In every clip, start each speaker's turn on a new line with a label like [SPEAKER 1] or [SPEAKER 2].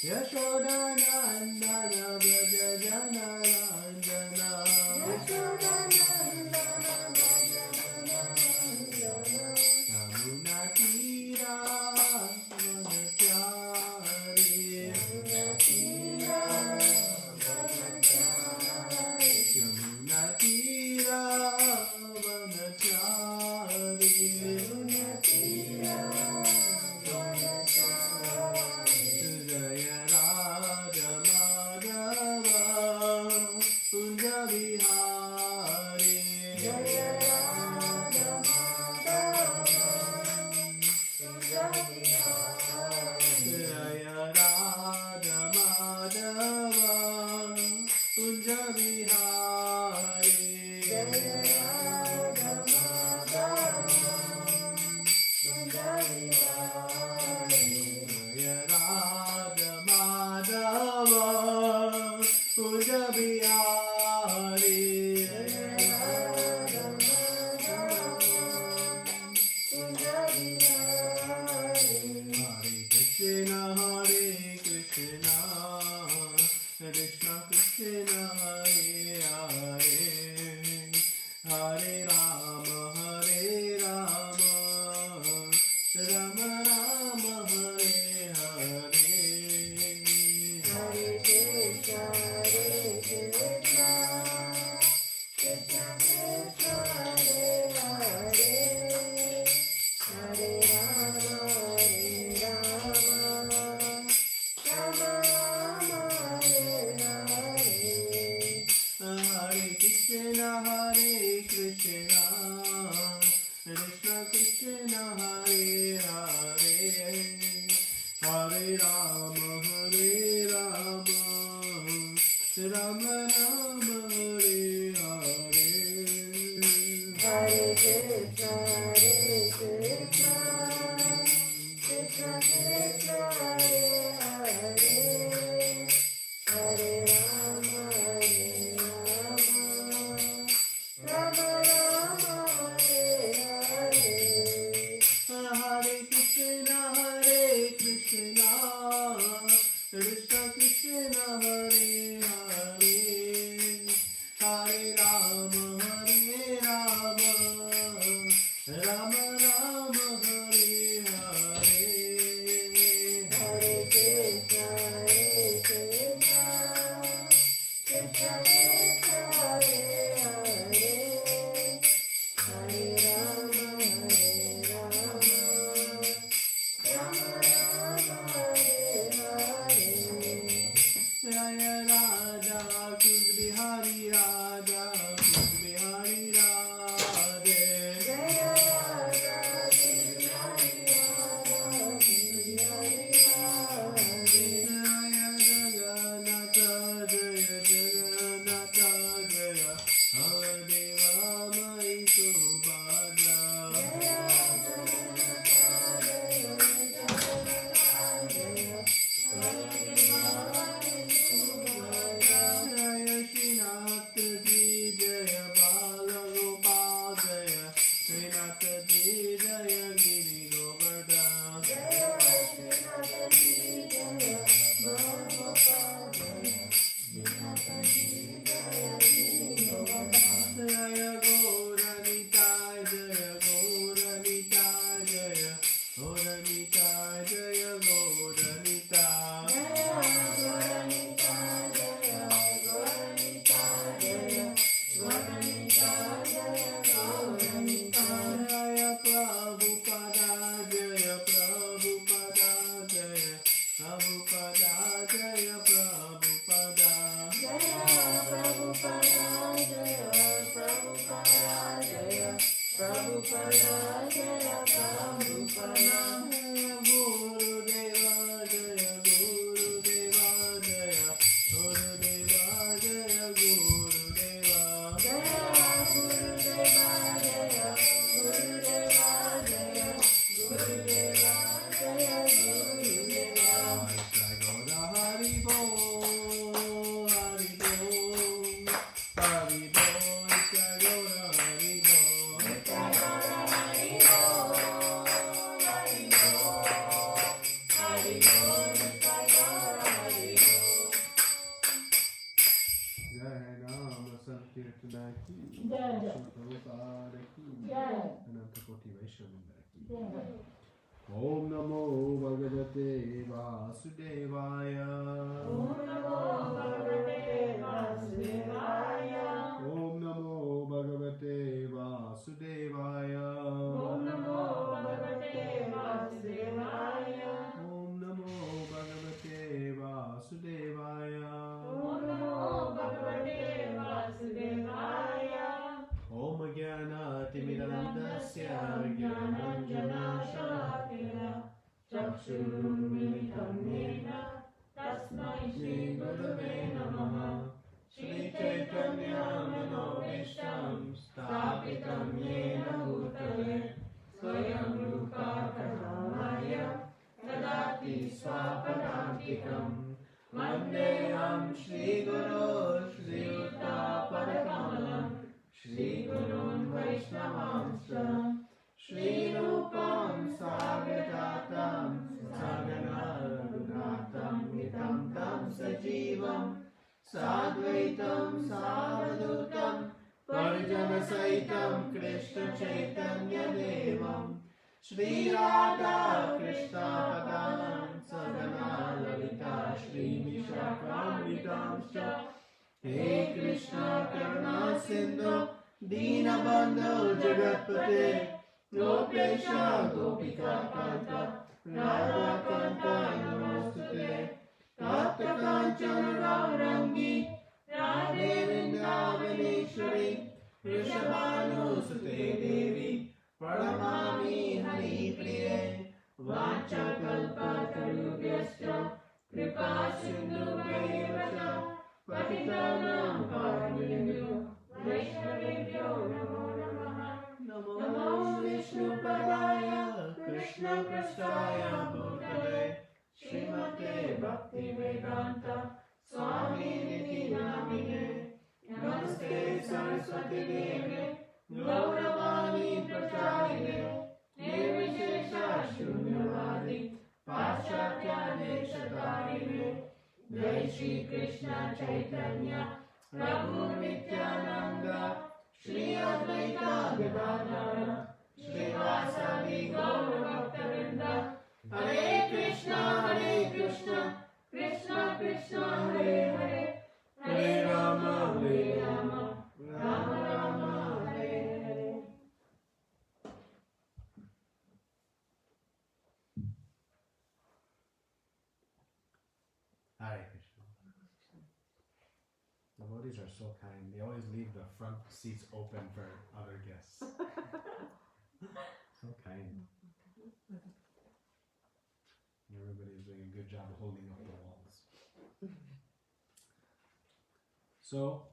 [SPEAKER 1] Yashodanandana Braja Janarandana Yamuna Tira Vanachari Yamuna Tira Vanachari Jaya Radha Madhava Kunja Vihari Jaya Radha Madhava Kunja Vihari Jaya Radha Madhava Kunja Vihari Jaya Radha Madhava Kunja Vihari Jaya Radha Madhava Kunja Vihari Jaya Radha Madhava Kunja Vihari Hare Krishna Krishna Krishna Hare Hare Hare Rama Rama Rama Hare Hare Hare Krishna Krishna Krishna Hare Hare Hare Rama Rama Hare Hare Hare Krishna Krishna Krishna Hare Hare Hare Rama Rama Rama Hare Hare Hare Krishna Krishna Krishna Hare Hare Hare Rama Rama Rama Hare Hare Hare Krishna Krishna Om Namo Bhagavate Vasudevaya.
[SPEAKER 2] Om Namo Bhagavate Vasudevaya.
[SPEAKER 1] Om Namo Bhagavate Vasudevaya.
[SPEAKER 2] Om Namo Bhagavate Vasudevaya.
[SPEAKER 1] Om Namo Bhagavate Vasudevaya.
[SPEAKER 2] Om Namo Bhagavate Vasudevaya.
[SPEAKER 1] Om Jnana Timirandasya
[SPEAKER 2] Jnananjana Shalakaya Chakshurunmilitam Yena Tasmai Shri Gurave Namaha. Shri Chaitanya Manobishtam Sthapitam Yena Bhutale Swayam Rupa Kadamaya Tadati Swapadantikam Vandeham Shri Guru Shri Yuta Padakamalam Shri Gurun Vaishnavanscha Shri Rupam Sagrajatam Sagana Raghunatam Nitam Tam Sajivam Sadvaitam Savadutam Parijana Saitam Krishna Chaitanya Devam Shri Radha Krishna Padam Sagana Lalita Shri Vishakam He Krishna Karuna Sindhu Dinabandhu Jagatpate Gopesha Gopika Kanta Radha Kanta Namostute Tapta Kanchana Gaurangi Radhe Vrindavaneshwari Vrishabhanusute Devi Pranamami Hari Priye Vanchakalpatarubhyascha Kripa Sindhu Vaivascha Patitanam Pavanebhyo Vaishnavebhyo Namo Namaha. Namo Vishnu Padaya Krishna Prasthaya Bhutale Srimate Bhakti Vedanta Swami Niti Namine Namaste Saraswati Deve Gauravani Pracharine Nirvishesha Shunyavadi Paschatya Deshatarine Jai Shri Krishna Chaitanya Prabhu Nityananda Shri Advaita Gadadhara Shri Vasadi Gaura Bhaktavinda Hare Krishna Krishna Krishna Hare Hare Hare Rama Rama Rama Hare Hare.
[SPEAKER 1] Hare Krishna. The devotees are so kind. They always leave the front seats open for other guests. So kind. Everybody's doing a good job holding up the walls. So,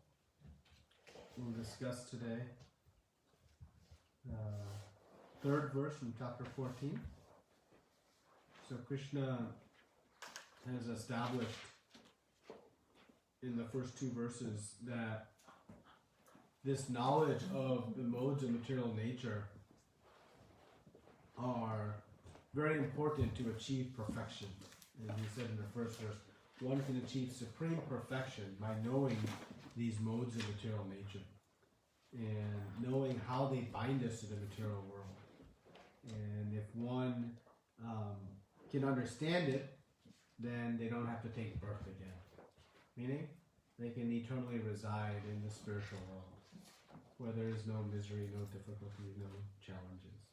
[SPEAKER 1] we'll discuss today third verse from chapter 14. So Krishna has established in the first two verses that this knowledge of the modes of material nature are very important to achieve perfection. And he said in the first verse, one can achieve supreme perfection by knowing these modes of material nature and knowing how they bind us to the material world. And if one can understand it, then they don't have to take birth again. Meaning, they can eternally reside in the spiritual world, where there is no misery, no difficulty, no challenges.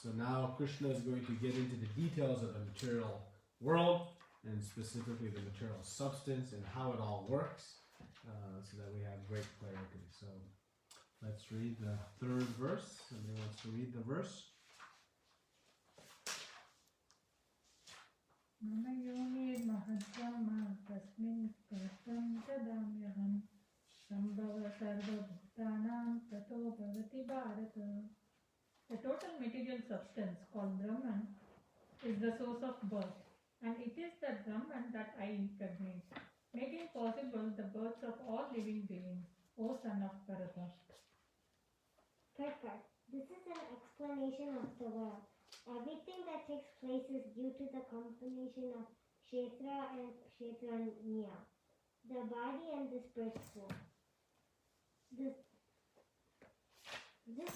[SPEAKER 1] So now Krishna is going to get into the details of the material world, and specifically the material substance and how it all works, so that we have great clarity. So let's read the third verse. Somebody wants to read the verse?
[SPEAKER 2] Mama yoni mahadvama tasmin kartam tadamyaham sambhava sarva bhutanam tato bhavati bharata. The total material substance called Brahman is the source of birth, and it is that Brahman that I impregnate, making possible the births of all living beings, O son of Bharata.
[SPEAKER 3] Perfect. This is an explanation of the world. Everything that takes place is due to the combination of Kshetra and Kshetranya, the body and the spiritual. This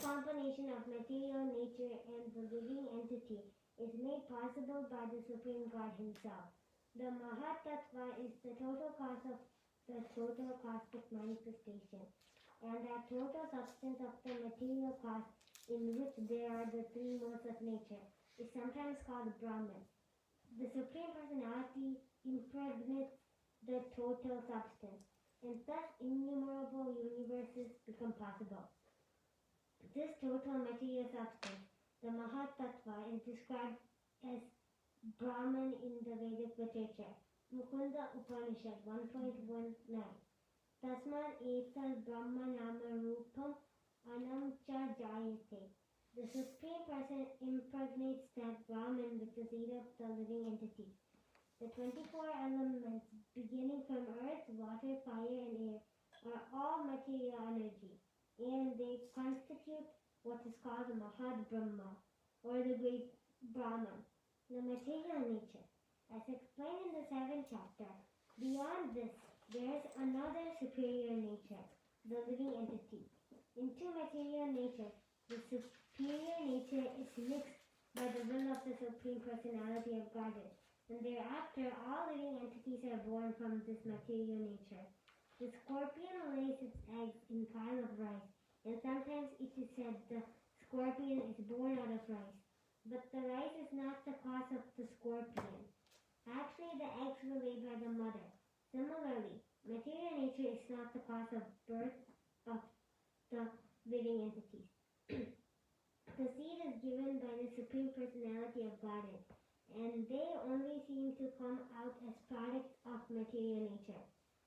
[SPEAKER 3] combination of material nature and the living entity is made possible by the Supreme God Himself. The Mahatattva is the total cause of the total cosmic manifestation, and that total substance of the material cause in which there are the three modes of nature is sometimes called Brahman. The Supreme Personality impregnates the total substance, and thus innumerable universes become possible. This total material substance, the Mahatattva, is described as Brahman in the Vedic literature. Mukunda Upanishad 1.19. Tasmad etal Brahma nama rupam anamcha jayate. The Supreme Person impregnates that Brahman with the seed of the living entity. The 24 elements, beginning from earth, water, fire, and air, are all material energy, and they constitute what is called the Mahad Brahma, or the great Brahman, the material nature. As explained in the 7th chapter, beyond this, there is another superior nature, the living entity. Into material nature, the superior nature is mixed by the will of the Supreme Personality of Godhead, and thereafter all living entities are born from this material nature. The scorpion lays its eggs in pile of rice, and sometimes it is said the scorpion is born out of rice. But the rice is not the cause of the scorpion. Actually, the eggs were laid by the mother. Similarly, material nature is not the cause of birth of the living entities. The seed is given by the Supreme Personality of Godhead, and they only seem to come out as products of material nature.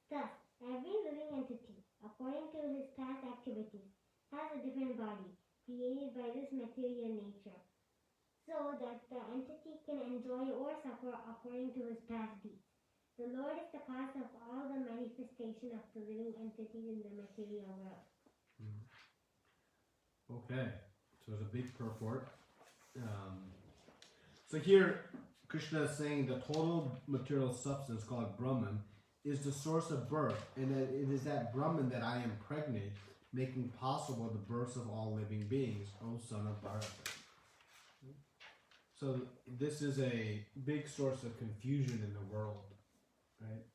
[SPEAKER 3] Thus, every living entity, according to his past activities, has a different body, created by this material nature, so that the entity can enjoy or suffer according to his past deeds. The Lord is the cause of all the manifestation of the living entities in the material world.
[SPEAKER 1] Okay, so it's a big purport. So here, Krishna is saying the total material substance called Brahman is the source of birth, and that it is that Brahman that I impregnate, making possible the birth of all living beings, O son of Bharata. So this is a big source of confusion in the world, right?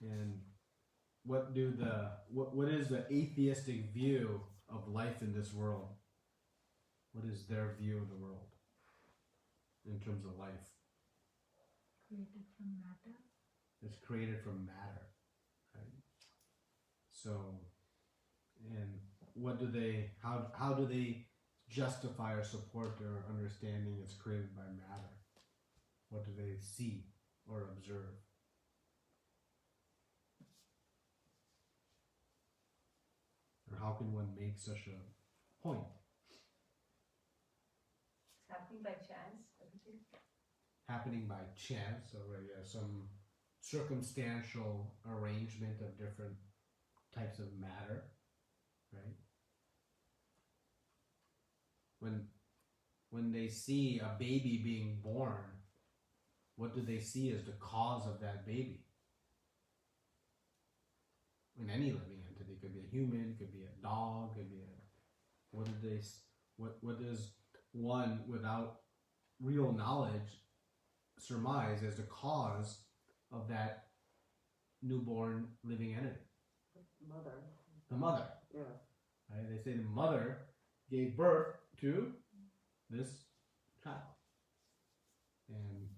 [SPEAKER 1] And what is the atheistic view of life in this world? What is their view of the world in terms of life?
[SPEAKER 2] Created from matter.
[SPEAKER 1] It's created from matter, right? So, and what do they? How do they justify or support their understanding it's created by matter? What do they see or observe? Or how can one make such a point?
[SPEAKER 4] It's happening by chance, everything.
[SPEAKER 1] Happening by chance, or some circumstantial arrangement of different types of matter, right? When they see a baby being born, what do they see as the cause of that baby? In any living entity, it could be a human, it could be a dog, it could be what does one without real knowledge surmise as the cause of that newborn living entity?
[SPEAKER 4] Mother.
[SPEAKER 1] The mother.
[SPEAKER 4] Yeah.
[SPEAKER 1] Right? They say the mother gave birth to this child. And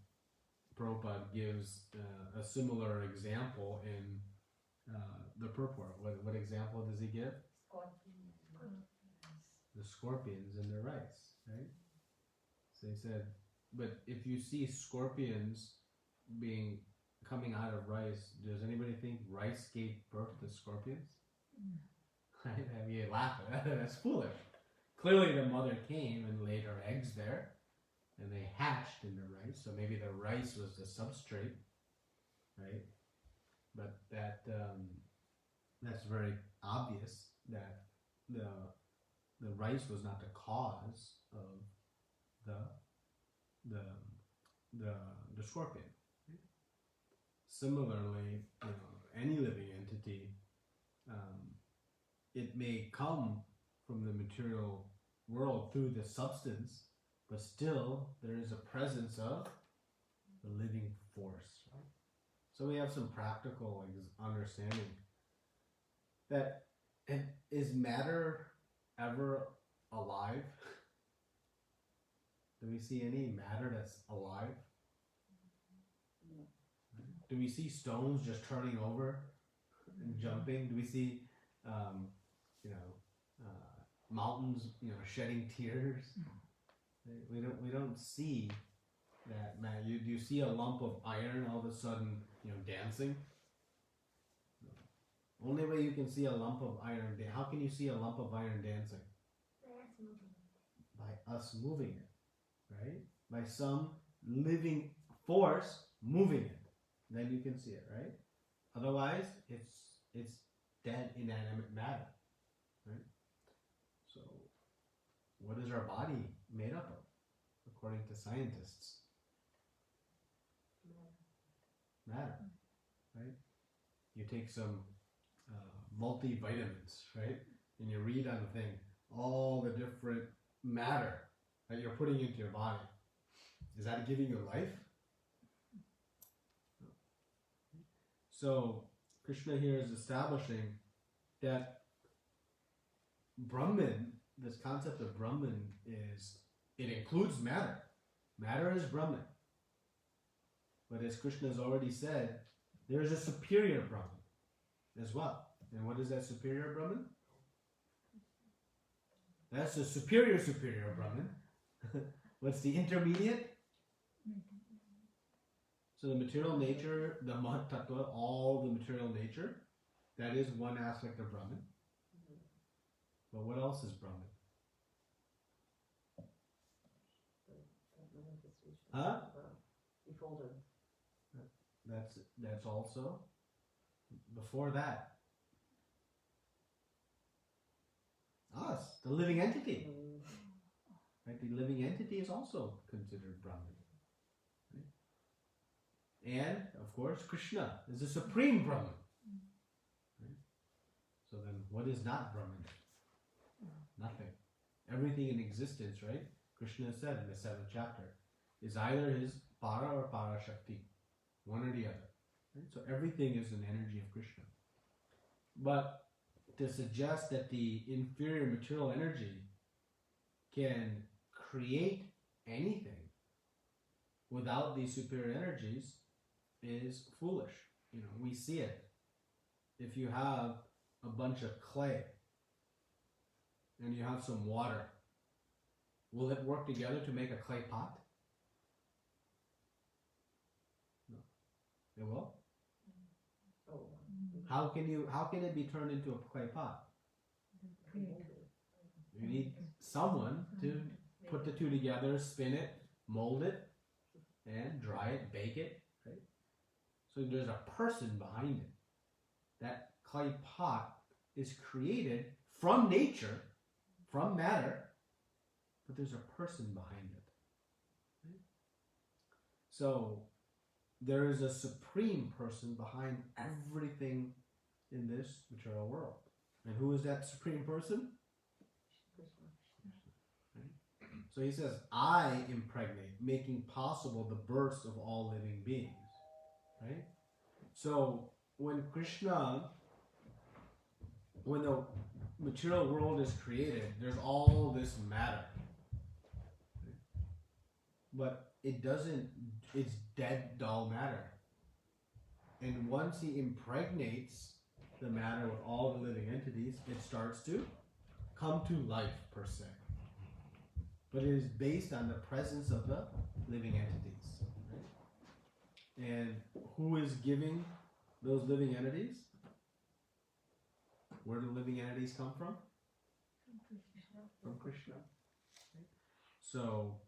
[SPEAKER 1] Prabhupada gives a similar example in the purport. What example does he give? The scorpions in the rice, right? So he said, but if you see scorpions coming out of rice, does anybody think rice gave birth to scorpions? Right? I mean, you laugh at that. That's foolish. Clearly the mother came and laid her eggs there, and they hatched in the rice, so maybe the rice was the substrate, right? But that's very obvious that the rice was not the cause of the scorpion. Right? Similarly, any living entity, it may come from the material world through the substance, but still there is a presence of the living force. Right? So we have some practical understanding that, and is matter ever alive? Do we see any matter that's alive?
[SPEAKER 4] No.
[SPEAKER 1] Do we see stones just turning over and jumping? Do we see, mountains, shedding tears? We don't see that matter. Do you see a lump of iron all of a sudden, dancing? Only way you can see a lump of iron. How can you see a lump of iron dancing?
[SPEAKER 3] That's moving.
[SPEAKER 1] By us moving it, right? By some living force moving it, then you can see it, right? Otherwise, it's dead, inanimate matter, right? So, what is our body made up of, according to scientists? Matter, right? You take some multivitamins, right? And you read on the thing all the different matter that you're putting into your body. Is that giving you life? So Krishna here is establishing that Brahman, this concept of Brahman it includes matter. Matter is Brahman. But as Krishna has already said, there is a superior Brahman as well. And what is that superior Brahman? That's the superior Brahman. What's the intermediate? So the material nature, the Mat Tattva, all the material nature, that is one aspect of Brahman. But what else is Brahman? Huh?
[SPEAKER 4] Beholder.
[SPEAKER 1] That's also before that. Us, the living entity. Right? The living entity is also considered Brahman. Right? And, of course, Krishna is the supreme Brahman. Right? So then, what is not Brahman? Nothing. Everything in existence, right? Krishna said in the 7th chapter, is either his para or para shakti. One or the other. Right? So everything is an energy of Krishna. But to suggest that the inferior material energy can create anything without these superior energies is foolish. We see it. If you have a bunch of clay and you have some water, will it work together to make a clay pot? No. It will?
[SPEAKER 4] Oh.
[SPEAKER 1] How can it be turned into a clay pot? You need someone to put the two together, spin it, mold it, and dry it, bake it, right? So there's a person behind it. That clay pot is created from nature, from matter, but there's a person behind it. Right? So there is a supreme person behind everything in this material world. And who is that supreme person? Right? So he says, I impregnate, making possible the births of all living beings. Right? So when the material world is created, there's all this matter. Right? But it's dead, dull matter. And once he impregnates the matter with all the living entities, it starts to come to life, per se. But it is based on the presence of the living entities. Right? And who is giving those living entities? Where do living entities come from? From Krishna. Right? So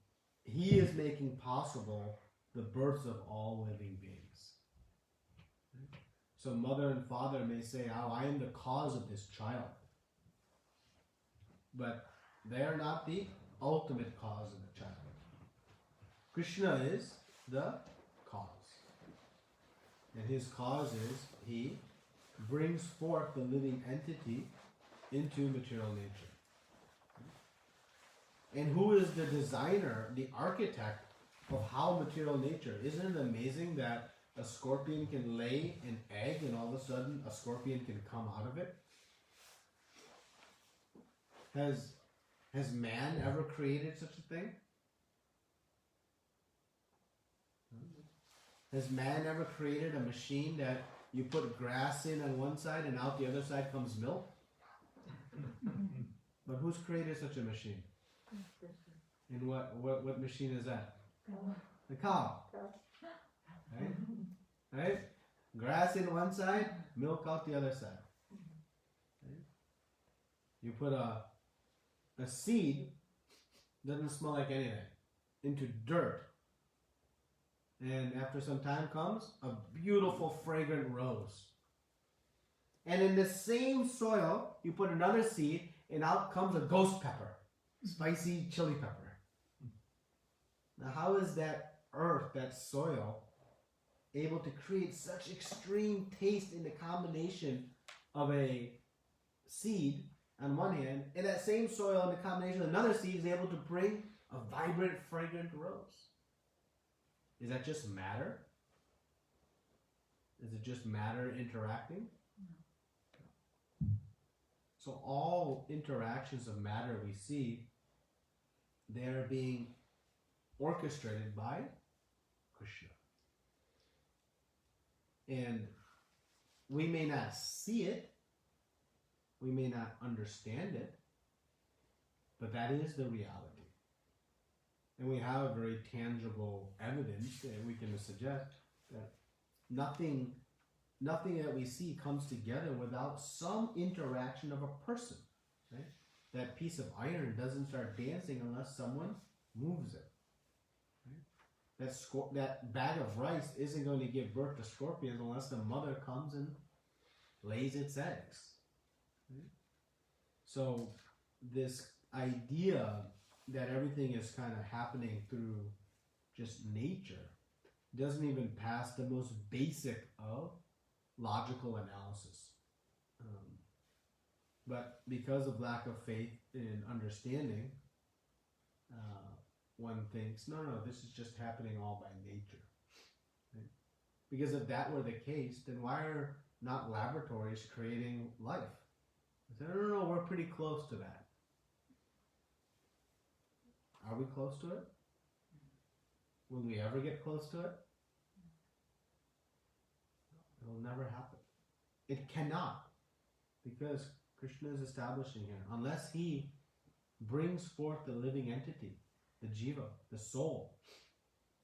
[SPEAKER 1] he is making possible the births of all living beings. Right? So mother and father may say, I am the cause of this child. But they are not the ultimate cause of the child. Krishna is the cause. And his cause is he brings forth the living entity into material nature. And who is the designer, the architect of how material nature? Isn't it amazing that a scorpion can lay an egg and all of a sudden a scorpion can come out of it? Has man ever created such a thing? Has man ever created a machine that you put grass in on one side and out the other side comes milk? But who's created such a machine? And what machine is that? The cow. Right? Right? Grass in one side, milk out the other side. Right? You put a seed, doesn't smell like anything, into dirt. And after some time comes a beautiful fragrant rose. And in the same soil, you put another seed and out comes a ghost pepper, spicy chili pepper. Now how is that earth, that soil, able to create such extreme taste in the combination of a seed on one hand, and that same soil in the combination of another seed is able to bring a vibrant, fragrant rose? Is that just matter? Is it just matter interacting? No. So all interactions of matter we see, they're being orchestrated by Krishna. And we may not see it, we may not understand it, but that is the reality. And we have very tangible evidence that we can suggest that nothing that we see comes together without some interaction of a person. Right? That piece of iron doesn't start dancing unless someone moves it. Right? That bag of rice isn't going to give birth to scorpions unless the mother comes and lays its eggs. Right? So this idea that everything is kind of happening through just nature doesn't even pass the most basic of logical analysis. But because of lack of faith in understanding, one thinks, no, this is just happening all by nature. Right? Because if that were the case, then why are not laboratories creating life? I said, no, we're pretty close to that. Are we close to it? Will we ever get close to it? It will never happen. It cannot, because Krishna is establishing here, unless he brings forth the living entity, the jiva, the soul,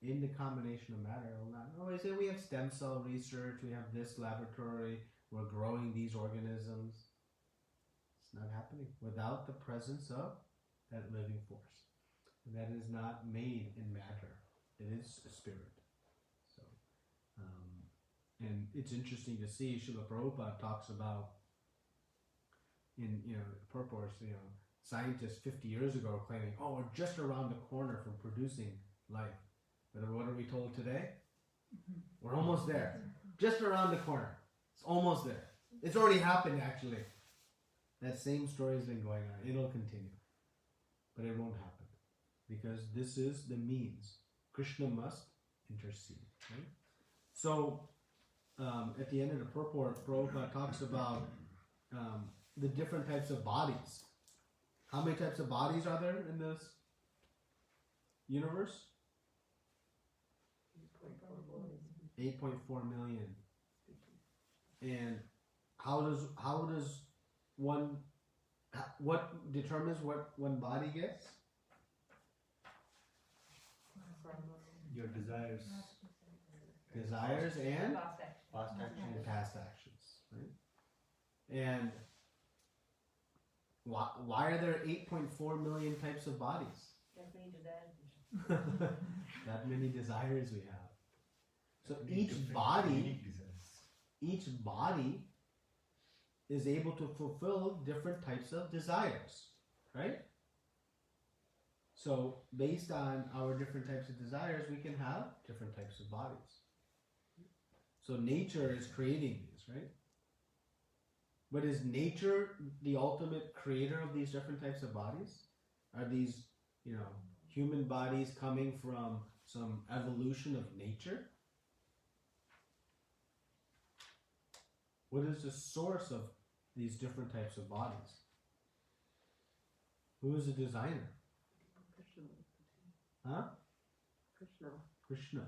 [SPEAKER 1] in the combination of matter, it will not. No, he said we have stem cell research, we have this laboratory, we're growing these organisms. It's not happening without the presence of that living force. And that is not made in matter. It is a spirit. So, and it's interesting to see Srila Prabhupada talks about in purports, scientists 50 years ago were claiming, oh, we're just around the corner from producing life. But what are we told today? We're almost there. Just around the corner. It's almost there. It's already happened, actually. That same story has been going on. It'll continue. But it won't happen. Because this is the means. Krishna must intercede. Right? So, at the end of the purport, Prabhupada talks about the different types of bodies. How many types of bodies are there in this universe? 8.4 million. And what determines what one body gets?
[SPEAKER 5] Your desires.
[SPEAKER 1] Desires and
[SPEAKER 5] Past action.
[SPEAKER 1] and past actions. Right? And why are there 8.4 million types of bodies? That many desires we have. So each body is able to fulfill different types of desires, right? So based on our different types of desires, we can have different types of bodies. So nature is creating these, right? But is nature the ultimate creator of these different types of bodies? Are these, human bodies coming from some evolution of nature? What is the source of these different types of bodies? Who is the designer?
[SPEAKER 4] Krishna.
[SPEAKER 1] Huh?
[SPEAKER 4] Krishna.
[SPEAKER 1] Krishna.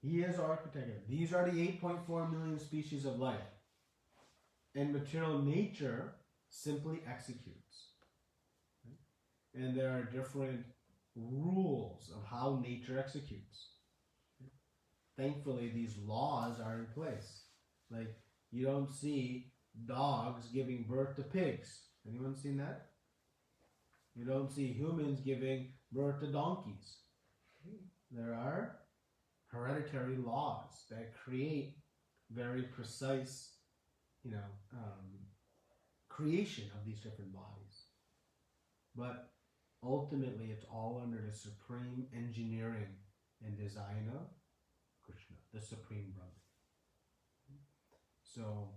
[SPEAKER 1] He is architect. These are the 8.4 million species of life. And material nature simply executes. Right? And there are different rules of how nature executes. Thankfully, these laws are in place. Like, you don't see dogs giving birth to pigs. Anyone seen that? You don't see humans giving birth to donkeys. There are hereditary laws that create very precise, creation of these different bodies. But ultimately, it's all under the supreme engineering and design of Krishna, the Supreme Brahman. So,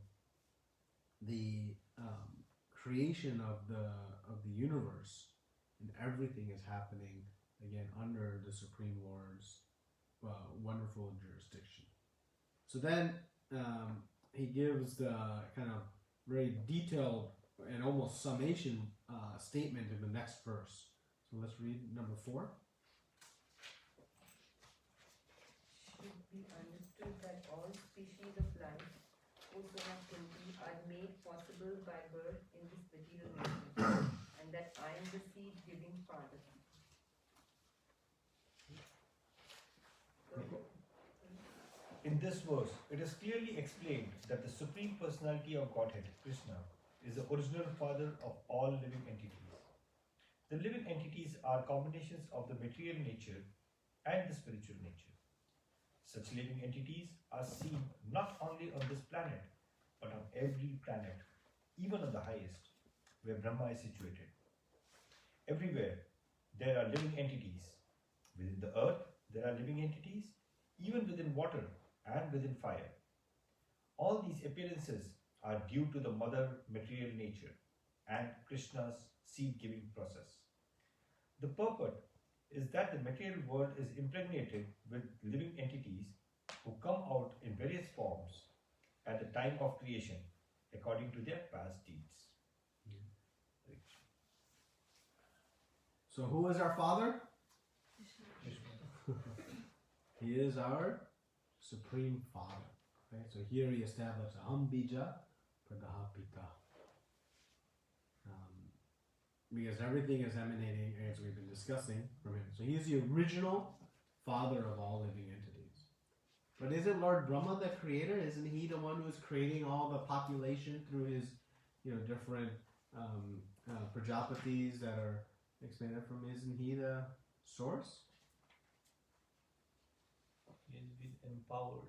[SPEAKER 1] the creation of the universe and everything is happening again under the Supreme Lord's wonderful jurisdiction. So then he gives the kind of very detailed and almost summation statement in the next verse. So let's read number 4.
[SPEAKER 6] Should be understood that all species of life, whosoever can be, are made possible by birth in this material nature, and that I am the seed-giving Father.
[SPEAKER 5] In this verse, it is clearly explained that the Supreme Personality of Godhead, Krishna, is the original father of all living entities. The living entities are combinations of the material nature and the spiritual nature. Such living entities are seen not only on this planet, but on every planet, even on the highest, where Brahma is situated. Everywhere, there are living entities. Within the earth, there are living entities, even within water and within fire. All these appearances are due to the mother material nature and Krishna's seed-giving process. The purport is that the material world is impregnated with living entities who come out in various forms at the time of creation according to their past deeds.
[SPEAKER 1] So who is our Father?
[SPEAKER 5] Krishna.
[SPEAKER 1] He is our Supreme Father. Okay? So here he established Aham Bija Pradaha Pita. Because everything is emanating, as we've been discussing, from him. So he is the original father of all living entities. But isn't Lord Brahma the creator? Isn't he the one who's creating all the population through his, different Prajapatis that are expanded from? Isn't he the source?
[SPEAKER 5] He has been empowered.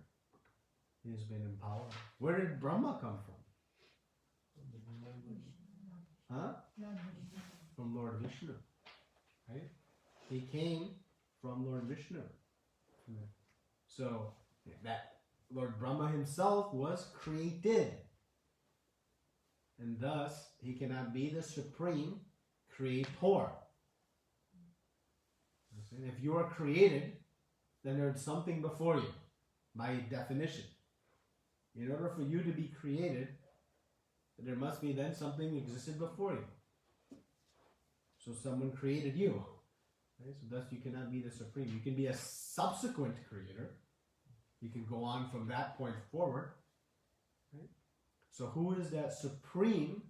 [SPEAKER 1] He has been empowered. Where did Brahma come from? Huh? From Lord Vishnu. Right? He came from Lord Vishnu. So that Lord Brahma himself was created. And thus he cannot be the supreme creator. If you are created, then there's something before you, by definition. In order for you to be created, there must be then something existed before you. So someone created you. Right? So thus you cannot be the supreme. You can be a subsequent creator. You can go on from that point forward. Right? So who is that supreme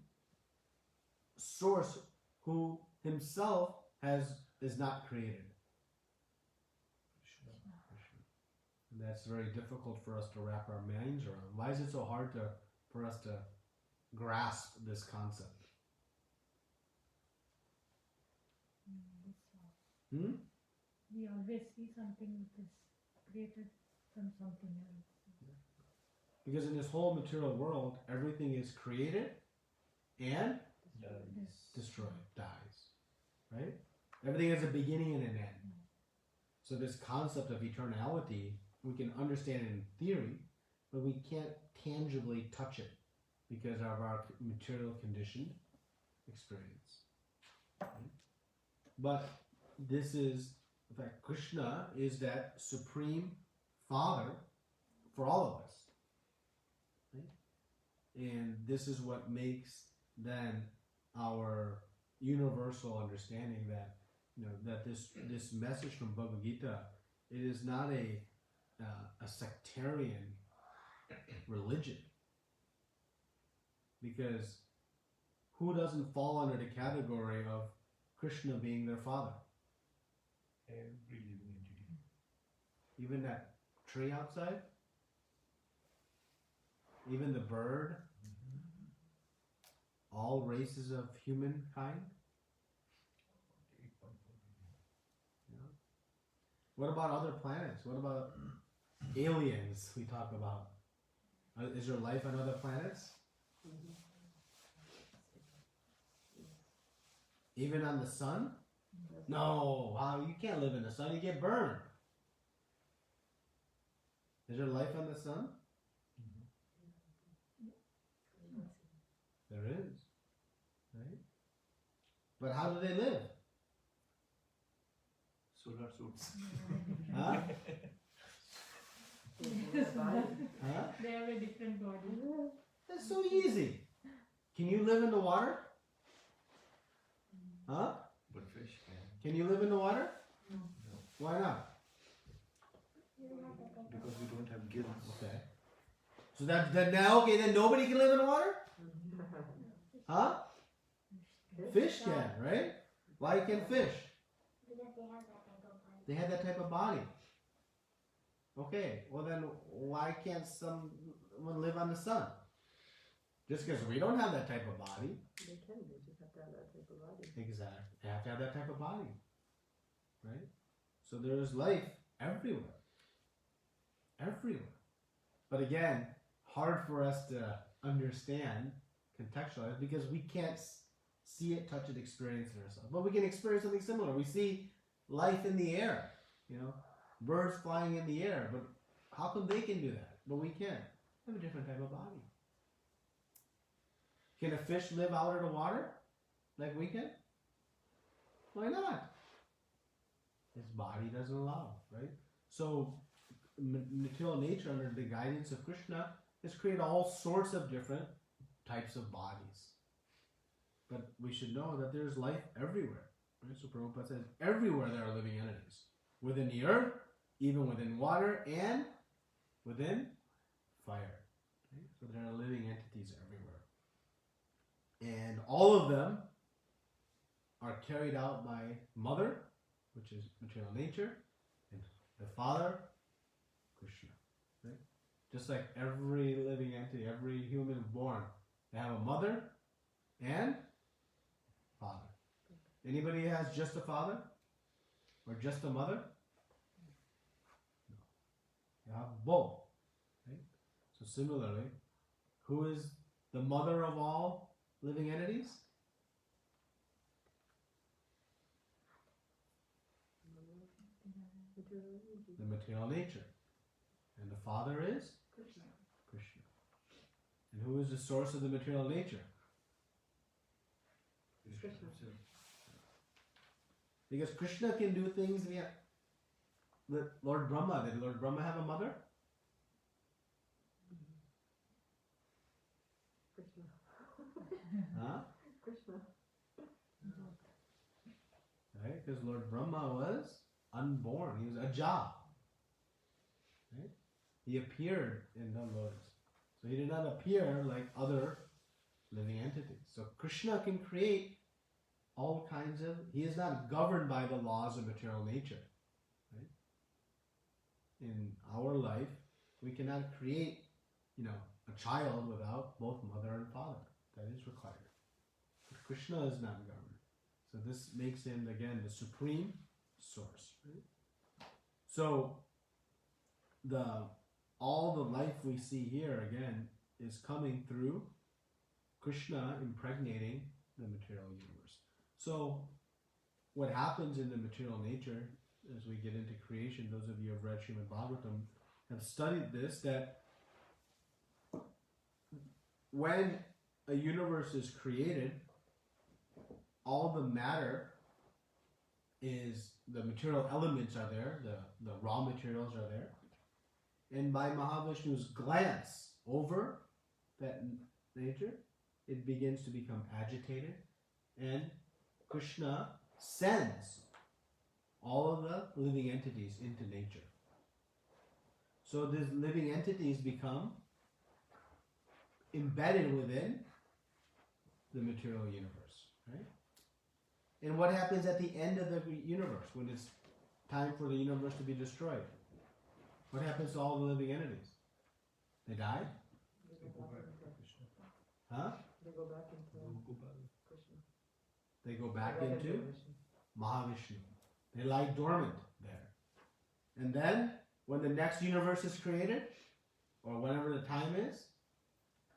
[SPEAKER 1] source who himself is not created? And that's very difficult for us to wrap our minds around. Why is it so hard for us to grasp this concept?
[SPEAKER 2] We always see something that is created from something else.
[SPEAKER 1] Because in this whole material world, everything is created and destroyed, dies. Right? Everything has a beginning and an end. So this concept of eternality, we can understand it in theory, but we can't tangibly touch it because of our material conditioned experience. Right? But this is, in fact, Krishna is that supreme father for all of us. Right? And this is what makes then our universal understanding that, that this message from Bhagavad Gita, it is not a sectarian religion. Because who doesn't fall under the category of Krishna being their father?
[SPEAKER 5] Every living entity.
[SPEAKER 1] Even that tree outside? Even the bird? All races of humankind? Yeah. What about other planets? What about aliens we talk about? Is there life on other planets? Even on the sun? No, how you can't live in the sun, you get burned. Is there life on the sun? There is. Right? But how do they live?
[SPEAKER 5] Solar suits.
[SPEAKER 1] Huh? Huh?
[SPEAKER 2] They have a different body.
[SPEAKER 1] That's so easy. Can you live in the water? Huh?
[SPEAKER 5] But fish can.
[SPEAKER 1] Can you live in the water?
[SPEAKER 5] No.
[SPEAKER 1] Why not?
[SPEAKER 5] Because we don't have gills.
[SPEAKER 1] Okay. So that now, okay, then nobody can live in the water? Huh? Fish can, right? Why can't fish?
[SPEAKER 3] Because they have that type of body.
[SPEAKER 1] They have that type of body. Okay, well then why can't someone live on the sun? Just because we don't have that type of body.
[SPEAKER 4] They can, they just have to have that type of body.
[SPEAKER 1] Exactly. They have to have that type of body. Right? So there's life everywhere. Everywhere. But again, hard for us to understand, contextualize, because we can't see it, touch it, experience it ourselves. But we can experience something similar. We see life in the air, birds flying in the air. But how come they can do that, but we can't? They have a different type of body. Can a fish live out of the water like we can? Why not? His body doesn't allow, right? So material nature, under the guidance of Krishna, has created all sorts of different types of bodies. But we should know that there's life everywhere. Right? So Prabhupada says, everywhere there are living entities. Within the earth, even within water, and within fire. Right? So there are living entities everywhere. And all of them are carried out by Mother, which is material nature, and the Father, Krishna. Right? Just like every living entity, every human born, they have a mother and father. Anybody has just a father? Or just a mother? No. You have both. Right? So similarly, who is the mother of all living entities? The material nature. And the father is? Krishna. And who is the source of the material nature?
[SPEAKER 4] Krishna.
[SPEAKER 1] Because Krishna can do things that Lord Brahma did. Lord Brahma have a mother?
[SPEAKER 4] Krishna.
[SPEAKER 1] Huh?
[SPEAKER 4] Krishna.
[SPEAKER 1] Right? Because Lord Brahma was unborn. He was Aja. Right? He appeared in the lotus. So he did not appear like other living entities. So Krishna can create all kinds of... He is not governed by the laws of material nature. Right? In our life, we cannot create, a child without both mother and father. That is required. But Krishna is not governed. So this makes him, again, the supreme source. Right? So all the life we see here, again, is coming through Krishna impregnating the material universe. So what happens in the material nature, as we get into creation, those of you who have read Srimad Bhagavatam have studied this, that when a universe is created, all the matter is the material elements are there, the raw materials are there. And by Mahavishnu's glance over that nature, it begins to become agitated, and Krishna sends all of the living entities into nature. So these living entities become embedded within the material universe, right? And what happens at the end of the universe when it's time for the universe to be destroyed? What happens to all the living entities? They die?
[SPEAKER 4] They go back into Krishna.
[SPEAKER 1] Huh?
[SPEAKER 4] They go back into Krishna.
[SPEAKER 1] They go back
[SPEAKER 4] Right
[SPEAKER 1] into
[SPEAKER 4] Krishna.
[SPEAKER 1] Mahavishnu. They lie dormant there. And then, when the next universe is created, or whenever the time is,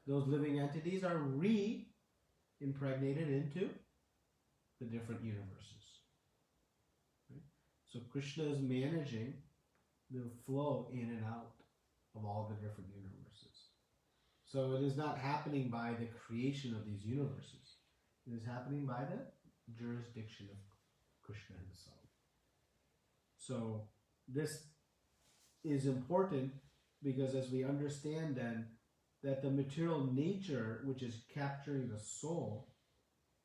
[SPEAKER 1] those living entities are re-impregnated into the different universes. Right? So Krishna is managing the flow in and out of all the different universes. So it is not happening by the creation of these universes. It is happening by the jurisdiction of Krishna himself. So this is important because as we understand then that the material nature which is capturing the soul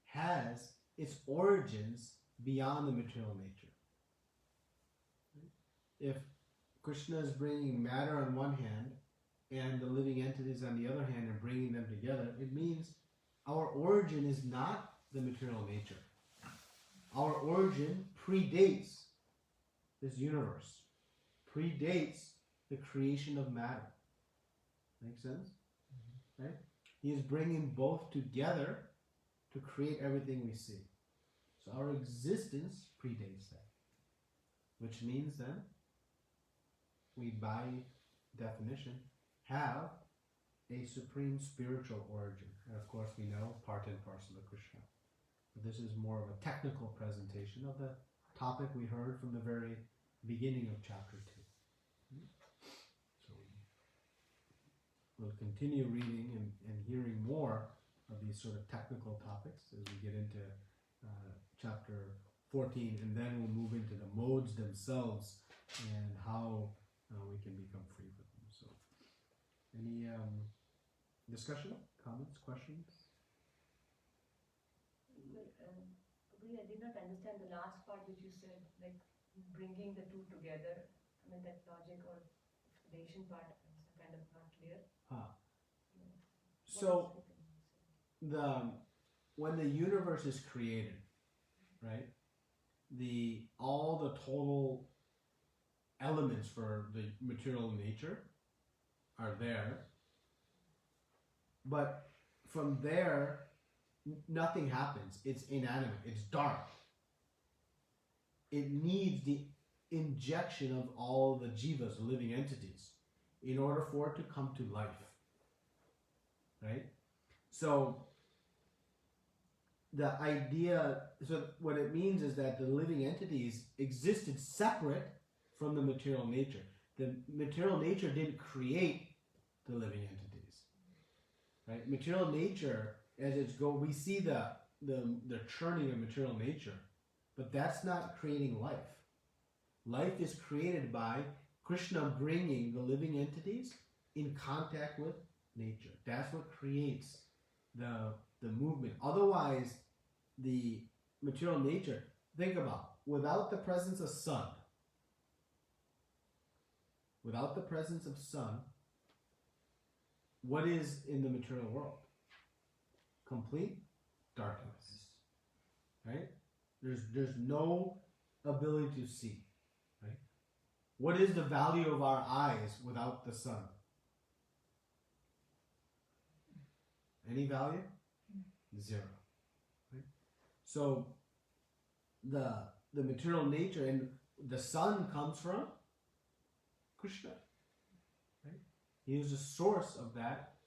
[SPEAKER 1] has its origins beyond the material nature. If Krishna is bringing matter on one hand and the living entities on the other hand and bringing them together, it means our origin is not the material nature. Our origin predates this universe, predates the creation of matter. Make sense? Right? He is bringing both together to create everything we see. So our existence predates that, which means then we, by definition, have a supreme spiritual origin. And of course, we know part and parcel of Krishna. But this is more of a technical presentation of the topic we heard from the very beginning of chapter 2. So we'll continue reading and hearing more of these sort of technical topics as we get into chapter 14, and then we'll move into the modes themselves and how we can become free from them. So, any discussion, comments, questions?
[SPEAKER 6] I did not understand the last part which you said, like bringing the two together. I mean, that logic or explanation part is kind of not clear.
[SPEAKER 1] So, when the universe is created, right? All the total elements for the material nature are there, but from there nothing happens. It's inanimate, it's dark. It needs the injection of all the jivas, living entities, in order for it to come to life. Right? So the idea, so what it means is that the living entities existed separate from the material nature. The material nature didn't create the living entities. Right? Material nature, as it's we see the churning of material nature, but that's not creating life. Life is created by Krishna bringing the living entities in contact with nature. That's what creates the movement. Otherwise, the material nature, think about, without the presence of sun, what is in the material world? Complete darkness. Right? There's no ability to see. Right? What is the value of our eyes without the sun? Any value? Zero. Right? So the material nature and the sun comes from Krishna. Right? He is the source of that.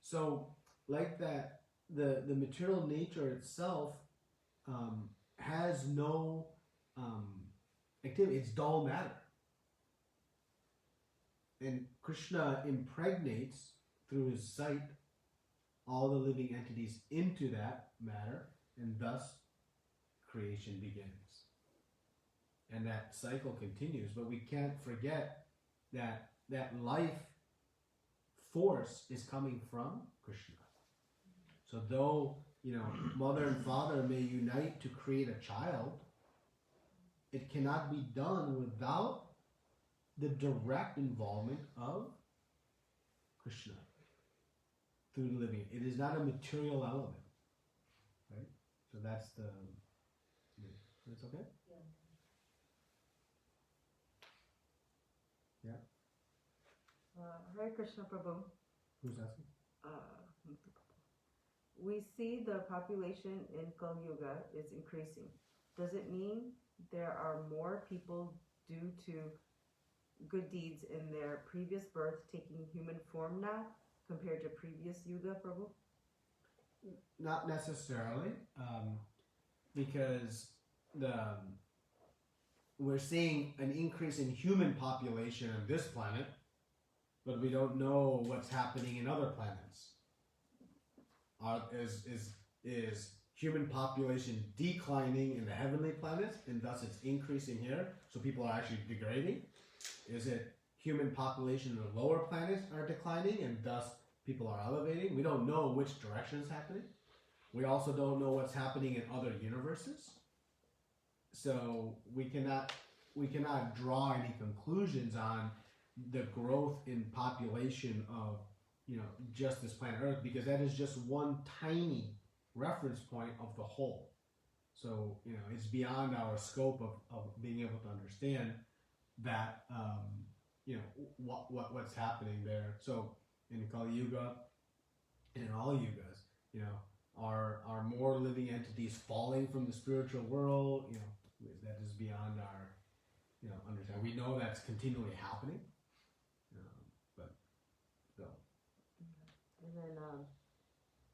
[SPEAKER 1] So like that, the material nature itself has no activity. It's dull matter. And Krishna impregnates through his sight all the living entities into that matter, and thus creation begins. And that cycle continues, but we can't forget that that life force is coming from Krishna. So though, mother and father may unite to create a child, it cannot be done without the direct involvement of Krishna through living. It is not a material element, right? So that's that's okay?
[SPEAKER 4] Hare Krishna Prabhu.
[SPEAKER 1] Who's asking?
[SPEAKER 4] We see the population in Kali Yuga is increasing. Does it mean there are more people due to good deeds in their previous birth taking human form now compared to previous Yuga, Prabhu?
[SPEAKER 1] Not necessarily, because we're seeing an increase in human population on this planet, but we don't know what's happening in other planets. Is human population declining in the heavenly planets, and thus it's increasing here, so people are actually degrading? Is it human population in the lower planets are declining, and thus people are elevating? We don't know which direction is happening. We also don't know what's happening in other universes. So we cannot draw any conclusions on the growth in population of just this planet Earth, because that is just one tiny reference point of the whole. So it's beyond our scope of being able to understand that what's happening there. So in Kali Yuga and in all yugas, are more living entities falling from the spiritual world? That is beyond our understanding. We know that's continually happening. But still.
[SPEAKER 4] And then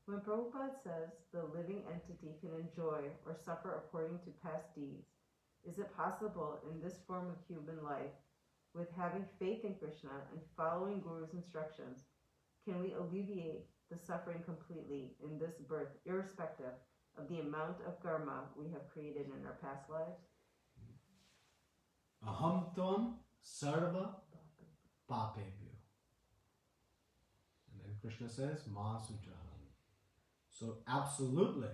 [SPEAKER 4] when Prabhupada says the living entity can enjoy or suffer according to past deeds, is it possible in this form of human life, with having faith in Krishna and following Guru's instructions, can we alleviate the suffering completely in this birth, irrespective of the amount of karma we have created in our past lives?
[SPEAKER 1] Aham tvam sarva papebhyo. And then Krishna says, Ma sujaham. So absolutely,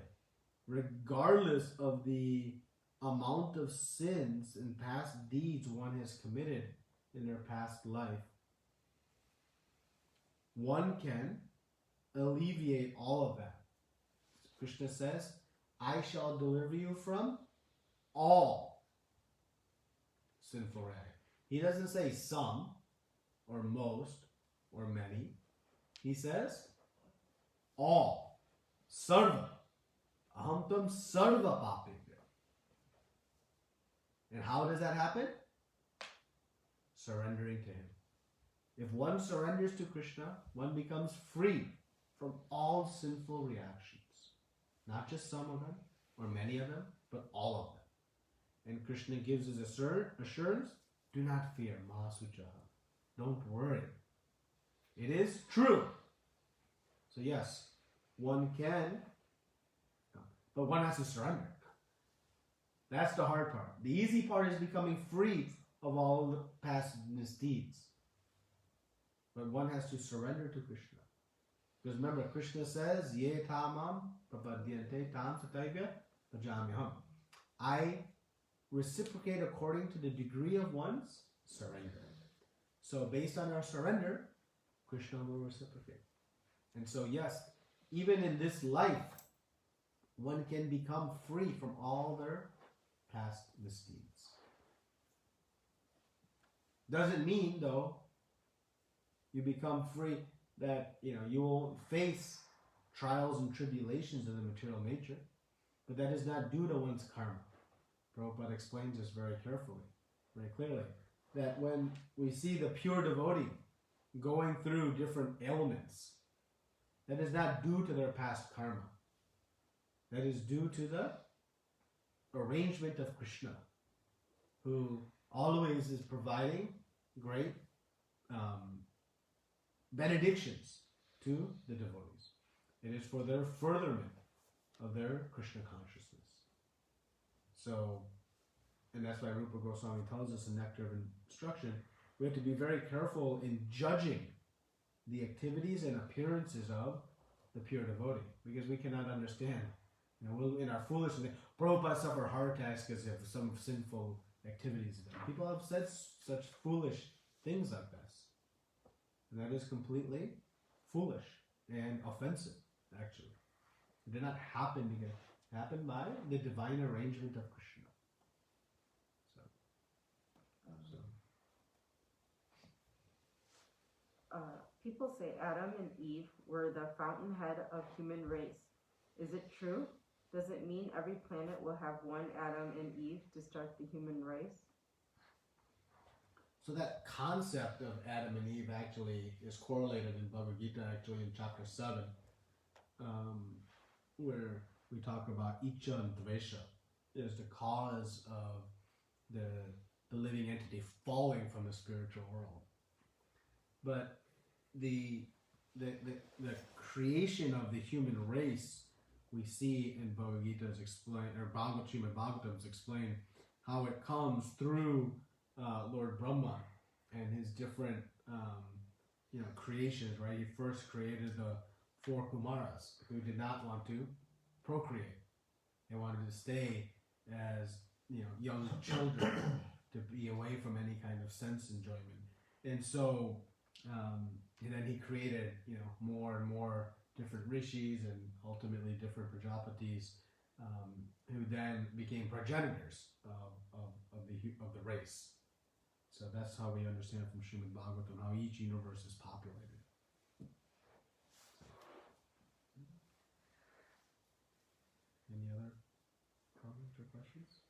[SPEAKER 1] regardless of the amount of sins and past deeds one has committed in their past life, one can alleviate all of that. Krishna says, I shall deliver you from all sinful acts. He doesn't say some, or most, or many. He says all. Sarva. Aham tam sarva papebhyo. And how does that happen? Surrendering to him. If one surrenders to Krishna, one becomes free from all sinful reactions. Not just some of them, or many of them, but all of them. And Krishna gives his assurance, do not fear, Mahasuchaha. Don't worry. It is true. So yes, one can, but one has to surrender. That's the hard part. The easy part is becoming free of all the past misdeeds. But one has to surrender to Krishna. Because remember, Krishna says, Ye tamam prapadyante tam sataibhya bhajamyaham. I reciprocate according to the degree of one's surrender. So based on our surrender, Krishna will reciprocate. And so yes, even in this life, one can become free from all their past misdeeds. Doesn't mean, though, you become free that you won't face trials and tribulations of the material nature, but that is not due to one's karma. Prabhupada explains this very carefully, very clearly, that when we see the pure devotee going through different ailments, that is not due to their past karma. That is due to the arrangement of Krishna, who always is providing great benedictions to the devotees. It is for their furtherment of their Krishna consciousness. So, and that's why Rupa Goswami tells us in Nectar of Instruction, we have to be very careful in judging the activities and appearances of the pure devotee, because we cannot understand. We'll, in our foolishness, Prabhupada suffered heart attacks because of some sinful activities. People have said such foolish things like this, and that is completely foolish and offensive. Actually, it did not happen because it happened by the divine arrangement of Krishna.
[SPEAKER 4] People say Adam and Eve were the fountainhead of human race. Is it true? Does it mean every planet will have one Adam and Eve to start the human race?
[SPEAKER 1] So that concept of Adam and Eve actually is correlated in Bhagavad Gita, actually in chapter 7, where we talk about Icha and Dvesha is the cause of the living entity falling from the spiritual world. But the creation of the human race, we see in Bhagavad Gita's explain, or Srimad Bhagavatam's explain how it comes through Lord Brahma and his different creations. Right, he first created the 4 Kumaras who did not want to procreate; they wanted to stay as young children to be away from any kind of sense enjoyment, and so. And then he created, more and more different rishis and ultimately different prajapatis, who then became progenitors of the race. So that's how we understand from Srimad Bhagavatam how each universe is populated. Any other comments or questions?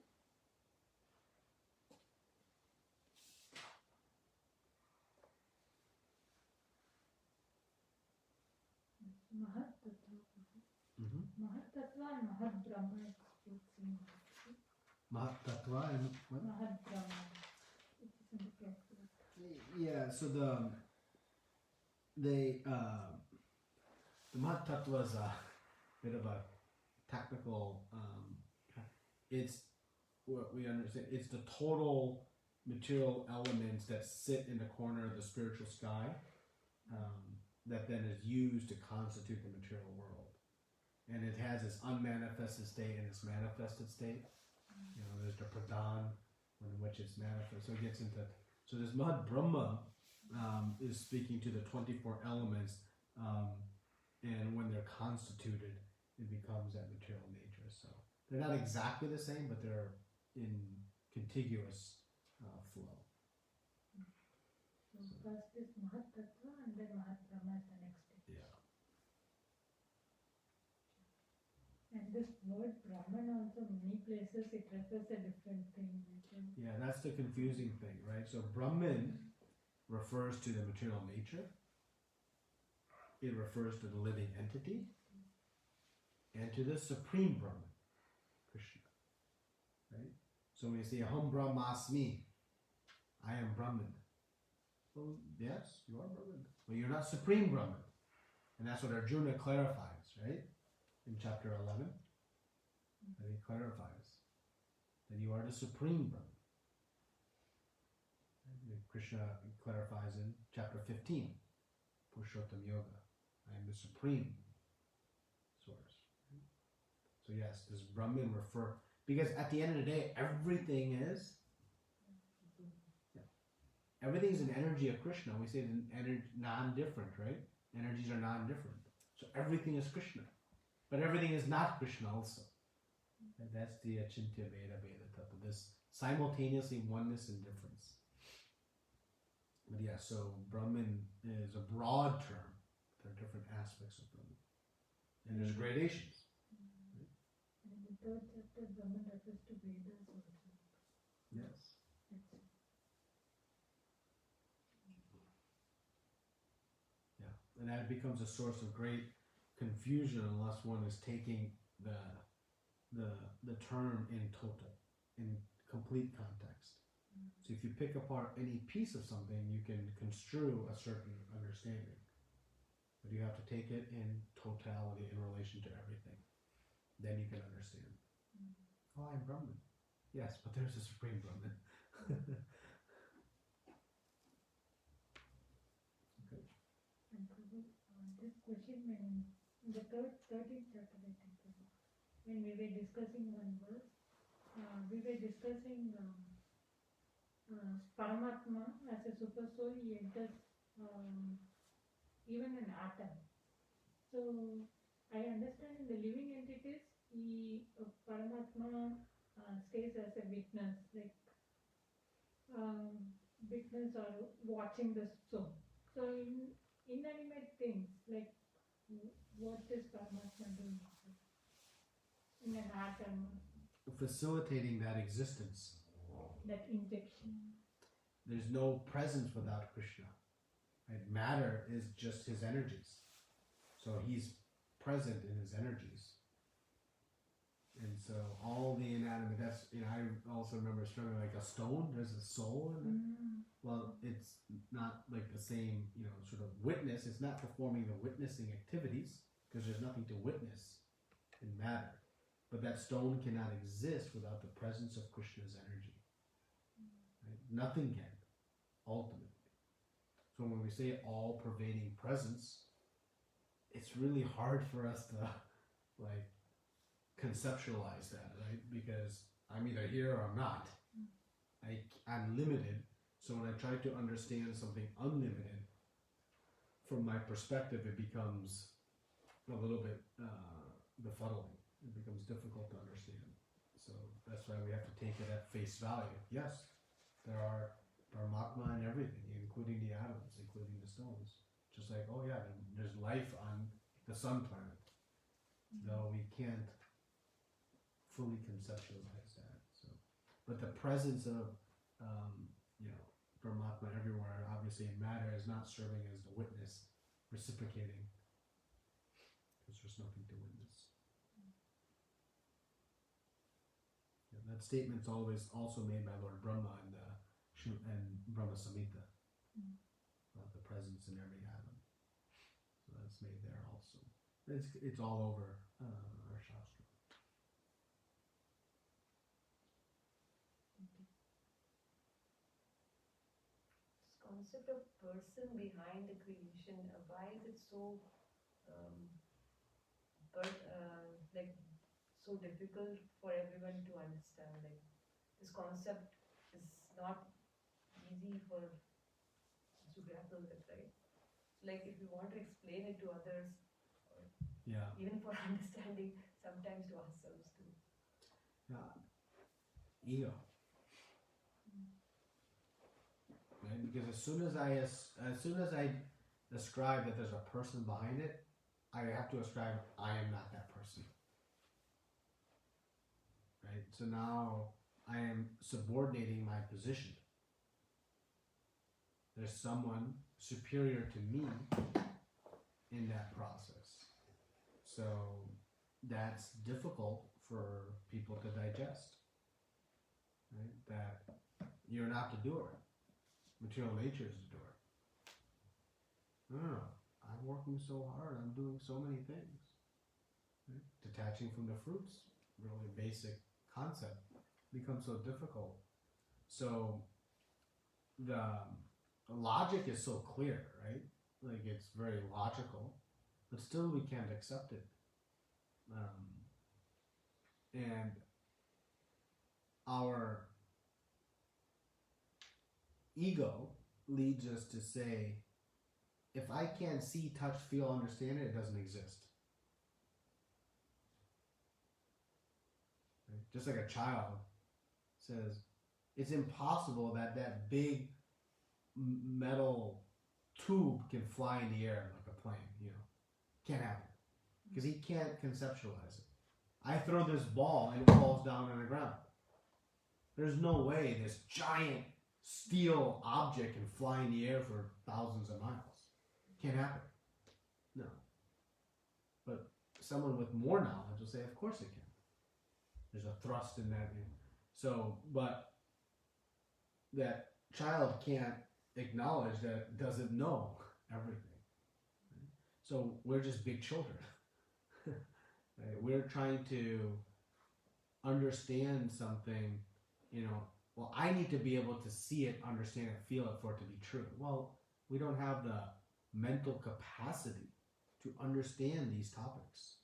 [SPEAKER 2] Mahat Tattva and Mahat Brahma.
[SPEAKER 1] Mahat Tattva and what?
[SPEAKER 2] Mahat Brahma.
[SPEAKER 1] Yeah, so the Mahat Tattva is a bit of a technical. It's what we understand. It's the total material elements that sit in the corner of the spiritual sky. That then is used to constitute the material world. And it has its unmanifested state and its manifested state. There's the pradhan, in which it's manifest. So it gets into... So this Mahad Brahma is speaking to the 24 elements, and when they're constituted, it becomes that material nature. So they're not exactly the same, but they're in contiguous flow.
[SPEAKER 2] So first is Mahat Tattva and then Mahat Brahma is the next step.
[SPEAKER 1] Yeah.
[SPEAKER 2] And this word Brahman also, many places it refers a different thing.
[SPEAKER 1] Yeah, that's the confusing thing, right? So Brahman refers to the material nature. It refers to the living entity and to the supreme Brahman, Krishna. Right? So when you say Aham Brahmasmi, I am Brahman. Well, yes, you are Brahman. But you're not supreme Brahman. And that's what Arjuna clarifies, right? In chapter 11. That he clarifies that you are the supreme Brahman. And Krishna clarifies in chapter 15, Purushottam Yoga. I am the supreme source. So yes, does Brahman refer... Because at the end of the day, everything is... Everything is an energy of Krishna. We say it's non-different, right? Energies are non-different. So everything is Krishna. But everything is not Krishna also. And that's the Achintya Veda Veda Tattva. This simultaneously oneness and difference. But yeah, so Brahman is a broad term. There are different aspects of Brahman. And there's gradations.
[SPEAKER 2] And in the third chapter, Brahman refers to Vedas also.
[SPEAKER 1] Yes. Yeah. And that becomes a source of great confusion unless one is taking the term in total, in complete context. So if you pick apart any piece of something, you can construe a certain understanding. But you have to take it in totality in relation to everything. Then you can understand. Oh, I'm Brahman. Yes, but there's a Supreme Brahman.
[SPEAKER 2] And Prabhu, this question when in the 13th chapter, I think, Prabhu, when we were discussing one verse, we were discussing Paramatma as a super soul. He enters even an atom. So I understand in the living entities, Paramatma stays as a witness, like witness or watching the soul. So in inanimate things, like what is Paramatma doing in an atom,
[SPEAKER 1] Facilitating that existence.
[SPEAKER 2] that injection?
[SPEAKER 1] There's no presence without Krishna. Right? Matter is just his energies. So he's present in his energies. And so all the inanimate, that's, I also remember struggling like a stone, there's a soul in it. Well, it's not like the same, sort of witness. It's not performing the witnessing activities because there's nothing to witness in matter. But that stone cannot exist without the presence of Krishna's energy. Right? Nothing can, ultimately. So when we say all-pervading presence, it's really hard for us to conceptualize that, right? Because I'm either here or I'm not. I'm limited. So when I try to understand something unlimited, from my perspective, it becomes a little bit befuddling. It becomes difficult to understand. So that's why we have to take it at face value. Yes, there are Paramatma in everything, including the atoms, including the stones. Just like, oh yeah, there's life on the sun planet. Though we can't fully conceptualize that. So, but the presence of Paramatma everywhere, obviously in matter, is not serving as the witness, reciprocating, because there's nothing to witness. Yeah, that statement's always also made by Lord Brahma in the Brahma Samhita, about the presence in every atom. So that's made there also. It's all over our Shastra.
[SPEAKER 6] This concept of person behind the creation, why is it so so difficult for everyone to understand? Like, this concept is not easy to grapple with, right? Like, if you want to explain it to others, or
[SPEAKER 1] Yeah.
[SPEAKER 6] even for understanding, sometimes to ourselves too.
[SPEAKER 1] Yeah. Ego. Right? Because as soon as I describe that there's a person behind it, I have to ascribe I am not that person. Right? So now I am subordinating my position. There's someone superior to me in that process. So that's difficult for people to digest. Right? That you're not the doer. Material nature is the doer. No. I'm working so hard. I'm doing so many things. Right? Detaching from the fruits, really basic concept, becomes so difficult. So the logic is so clear, right? Like, it's very logical, but still we can't accept it. And our ego leads us to say, if I can't see, touch, feel, understand it, it doesn't exist. Right? Just like a child says, it's impossible that big metal tube can fly in the air like a plane, Can't happen. Because he can't conceptualize it. I throw this ball and it falls down on the ground. There's no way this giant steel object can fly in the air for thousands of miles. Can't happen. No. But someone with more knowledge will say, of course it can. There's a thrust in that. So, but that child can't acknowledge that it doesn't know everything. So we're just big children. Right? We're trying to understand something well, I need to be able to see it, understand it, feel it for it to be true. Well, we don't have the mental capacity to understand these topics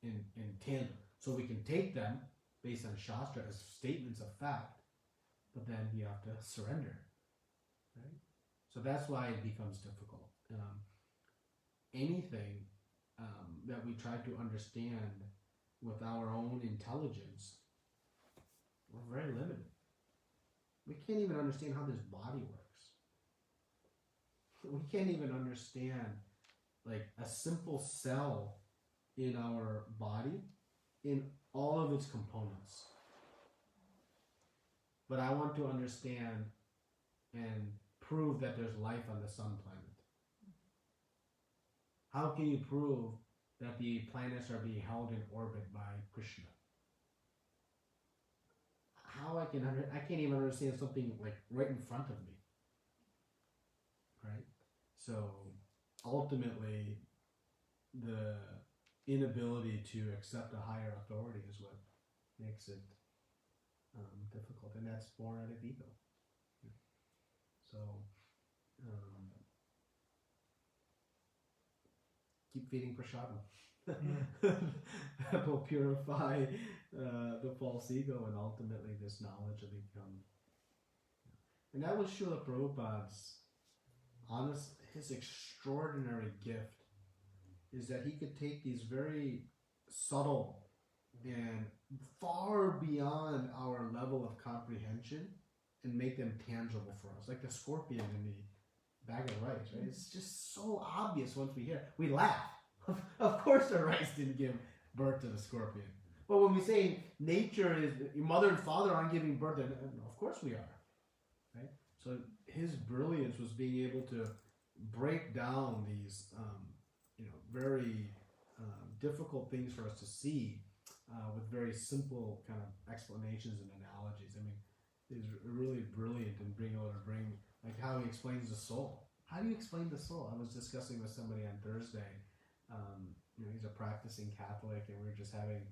[SPEAKER 1] in tandem. So we can take them based on Shastra as statements of fact, but then you have to surrender, right? So that's why it becomes difficult. Anything that we try to understand with our own intelligence, we're very limited. We can't even understand how this body works. We can't even understand like a simple cell in our body in all of its components. But I want to understand and prove that there's life on the sun planet. How can you prove that the planets are being held in orbit by Krishna? I can't even understand something like right in front of me. Right? So ultimately the inability to accept a higher authority is what makes it difficult, and that's born out of ego. So keep feeding prasadam. That will purify the false ego, and ultimately this knowledge will become. And that was Srila Prabhupada's his extraordinary gift, is that he could take these very subtle and far beyond our level of comprehension and make them tangible for us. Like the scorpion in the bag of rice, right? It's just so obvious once we hear it. We laugh. Of course the rice didn't give birth to the scorpion. But when we say nature is, your mother and father aren't giving birth, then of course we are. Right? So his brilliance was being able to break down these very difficult things for us to see with very simple kind of explanations and analogies. I mean, he's really brilliant in being able to bring, like how he explains the soul. How do you explain the soul? I was discussing with somebody on Thursday. He's a practicing Catholic, and we were just having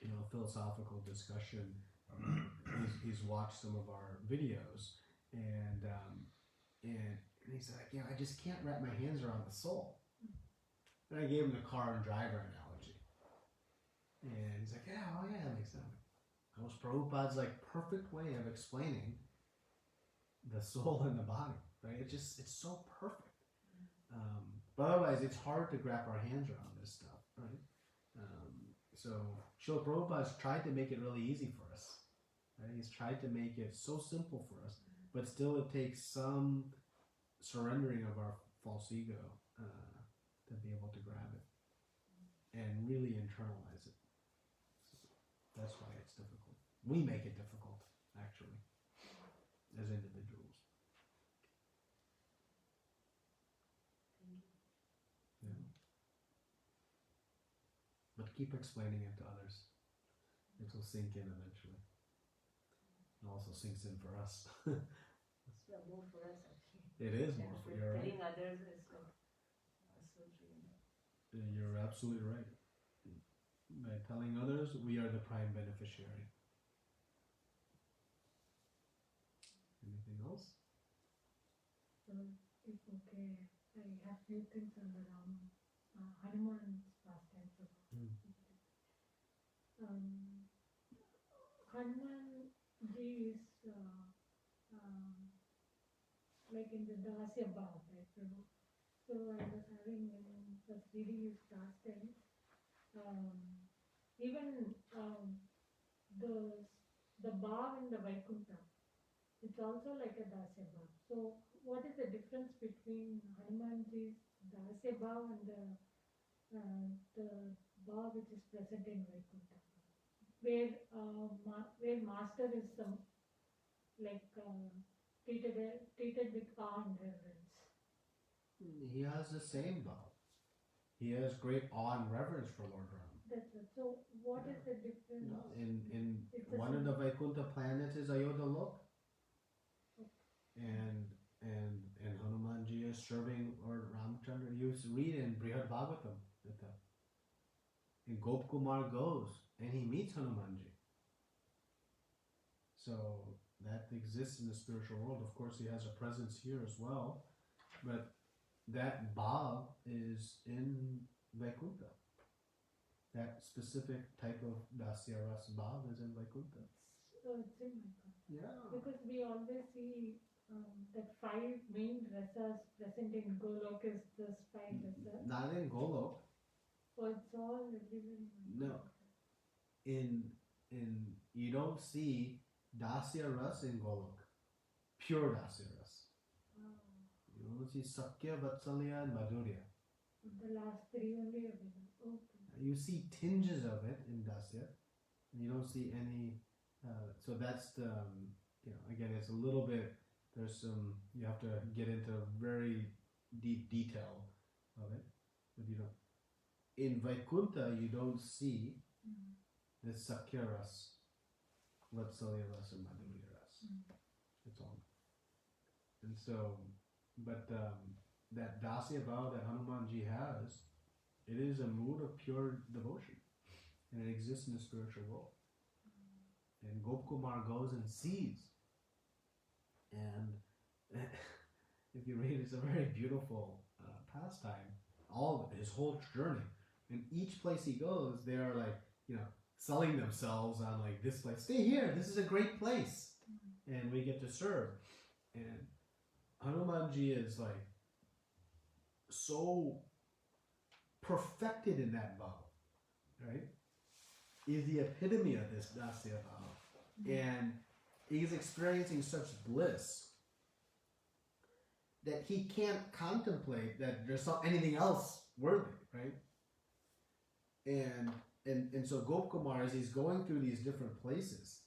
[SPEAKER 1] a philosophical discussion. He's watched some of our videos, and he said, I just can't wrap my hands around the soul. And I gave him the car and driver analogy. And he's like, yeah, that makes sense. That was Prabhupada's perfect way of explaining the soul and the body, right? It's so perfect. But otherwise, it's hard to wrap our hands around this stuff, right? So Srila Prabhupada's tried to make it really easy for us. Right? He's tried to make it so simple for us, but still it takes some surrendering of our false ego to be able to grab it and really internalize it. So that's why it's difficult. We make it difficult, actually, as individuals. Yeah. But keep explaining it to others. It will sink in eventually. It also sinks in for us.
[SPEAKER 6] Yeah, more for us actually.
[SPEAKER 1] It is more for you. Right?
[SPEAKER 6] Telling others is so dream.
[SPEAKER 1] You're absolutely right. By telling others, we are the prime beneficiary. Anything else?
[SPEAKER 2] So, if okay, I have few things on the Hanuman's pastimes. Hanuman ji is like in the Dasya Bhav, right? So I was reading his pastimes. Even the Bhav in the Vaikuntha, it's also like a Dasya Bhav. So what is the difference between Hanumanji's Dasya Bhav and the Bhav which is present in Vaikuntha, where Master is treated with awe and reverence?
[SPEAKER 1] He has the same Bhav. He has great awe and reverence for Lord Ram.
[SPEAKER 2] That's it. So what is the difference?
[SPEAKER 1] No, in one of the Vaikuntha planets is Ayodhya Lok. And Hanumanji is serving Lord Ramchandra. You read in Brihad Bhagavatam and Gop Kumar goes and he meets Hanumanji. So that exists in the spiritual world. Of course, he has a presence here as well, but that bhav is in Vaikuntha. That specific type of dasya ras bhav is in Vaikuntha.
[SPEAKER 2] So it's in my God.
[SPEAKER 1] Yeah.
[SPEAKER 2] Because we always see that 5 main rasas present in Golok is this 5 rasas.
[SPEAKER 1] Not in Golok.
[SPEAKER 2] So it's all everywhere in
[SPEAKER 1] No.
[SPEAKER 2] Vaikuntha.
[SPEAKER 1] In you don't see dasya ras in Golok. Pure dasya ras. You don't see sakya, vatsalya, and madhurya.
[SPEAKER 2] The last 3 only available. Okay.
[SPEAKER 1] You see tinges of it in dasya, and you don't see any. So that's the again, it's a little bit. There's some you have to get into very deep detail of it, but you don't. In Vaikuntha, you don't see the sakya ras, vatsalya ras, and madhurya ras. It's all. And so, but that dasya bhav that Hanumanji has, it is a mood of pure devotion, and it exists in the spiritual world. And Gopkumar goes and sees, and if you read, it's a very beautiful pastime. All his whole journey, and each place he goes, they are like selling themselves on like this place. Stay here. This is a great place, and we get to serve. And Hanumanji is like so perfected in that bhav, right? Is the epitome of this dasya bhav, and he's experiencing such bliss that he can't contemplate that there's anything else worthy, right? And so Gopkumar, as he's going through these different places,